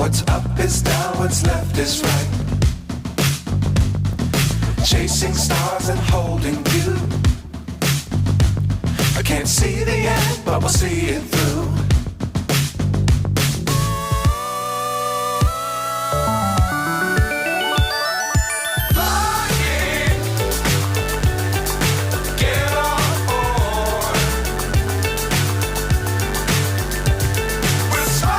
What's up is down, what's left is right. Chasing stars and holding you. I can't see the end, but we'll see it through.